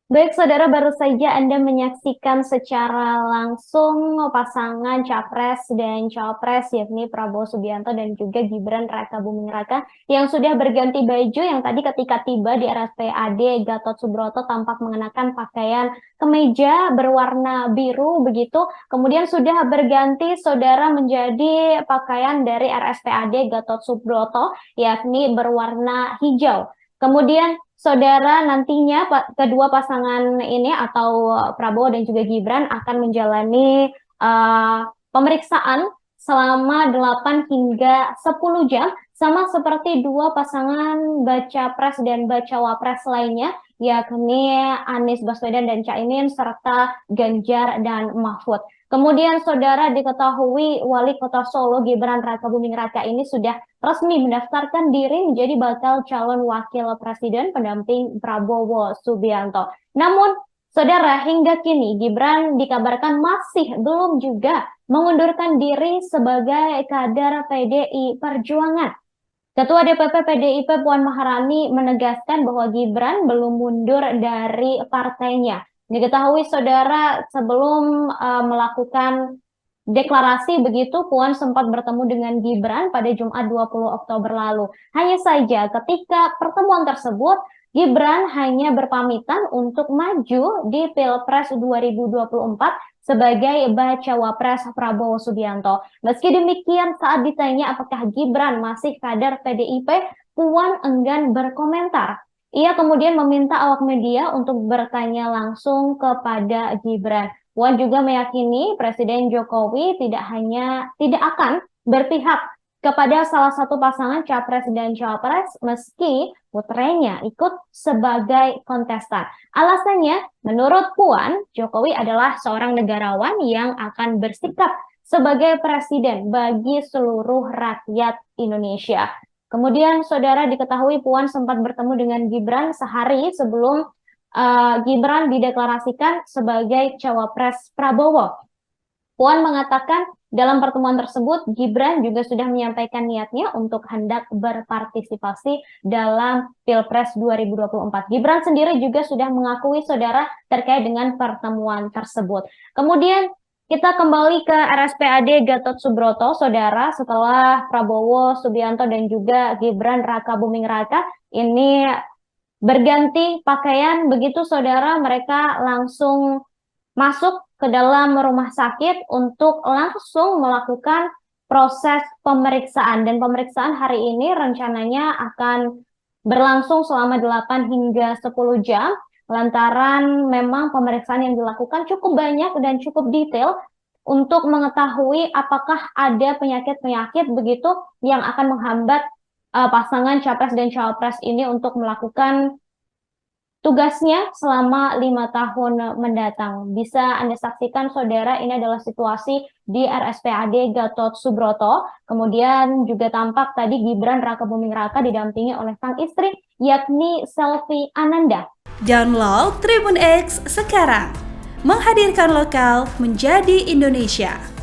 Baik, saudara, baru saja Anda menyaksikan secara langsung pasangan Capres dan Cawapres, yakni Prabowo Subianto dan juga Gibran Rakabuming Raka, yang sudah berganti baju, yang tadi ketika tiba di RSPAD Gatot Subroto tampak mengenakan pakaian kemeja berwarna biru, begitu. Kemudian sudah berganti, saudara, menjadi pakaian dari RSPAD Gatot Subroto, yakni berwarna hijau. Kemudian saudara nantinya kedua pasangan ini atau Prabowo dan juga Gibran akan menjalani uh, pemeriksaan selama 8 hingga 10 jam sama seperti dua pasangan baca pres dan baca wapres lainnya yakni Anies Baswedan dan Caimin serta Ganjar dan Mahfud. Kemudian saudara diketahui Wali Kota Solo Gibran Rakabuming Raka ini sudah resmi mendaftarkan diri menjadi bakal calon wakil presiden pendamping Prabowo Subianto. Namun, saudara, hingga kini Gibran dikabarkan masih belum juga mengundurkan diri sebagai kader PDI Perjuangan. Ketua DPP PDIP Puan Maharani menegaskan bahwa Gibran belum mundur dari partainya. Diketahui saudara sebelum melakukan deklarasi begitu, Puan sempat bertemu dengan Gibran pada Jumat 20 Oktober lalu. Hanya saja ketika pertemuan tersebut, Gibran hanya berpamitan untuk maju di Pilpres 2024 sebagai bacawa pres Prabowo Subianto. Meski demikian, saat ditanya apakah Gibran masih kader PDIP, Puan enggan berkomentar. Ia kemudian meminta awak media untuk bertanya langsung kepada Gibran. Puan juga meyakini Presiden Jokowi tidak akan berpihak kepada salah satu pasangan Capres dan Cawapres meski putranya ikut sebagai kontestan. Alasannya, menurut Puan, Jokowi adalah seorang negarawan yang akan bersikap sebagai presiden bagi seluruh rakyat Indonesia. Kemudian, saudara, diketahui Puan sempat bertemu dengan Gibran sehari sebelum Gibran dideklarasikan sebagai cawapres Prabowo. Puan mengatakan dalam pertemuan tersebut, Gibran juga sudah menyampaikan niatnya untuk hendak berpartisipasi dalam Pilpres 2024. Gibran sendiri juga sudah mengakui saudara terkait dengan pertemuan tersebut. Kemudian kita kembali ke RSPAD Gatot Subroto, saudara, setelah Prabowo Subianto dan juga Gibran Rakabuming Raka ini berganti pakaian begitu saudara, mereka langsung masuk ke dalam rumah sakit untuk langsung melakukan proses pemeriksaan, dan pemeriksaan hari ini rencananya akan berlangsung selama 8 hingga 10 jam lantaran memang pemeriksaan yang dilakukan cukup banyak dan cukup detail untuk mengetahui apakah ada penyakit-penyakit begitu yang akan menghambat pasangan Capres dan Cawapres ini untuk melakukan tugasnya selama 5 tahun mendatang. Bisa Anda saksikan, saudara, ini adalah situasi di RSPAD Gatot Subroto. Kemudian juga tampak tadi Gibran Rakabuming Raka didampingi oleh sang istri, yakni Selvi Ananda. Download Tribun X sekarang, menghadirkan lokal menjadi Indonesia.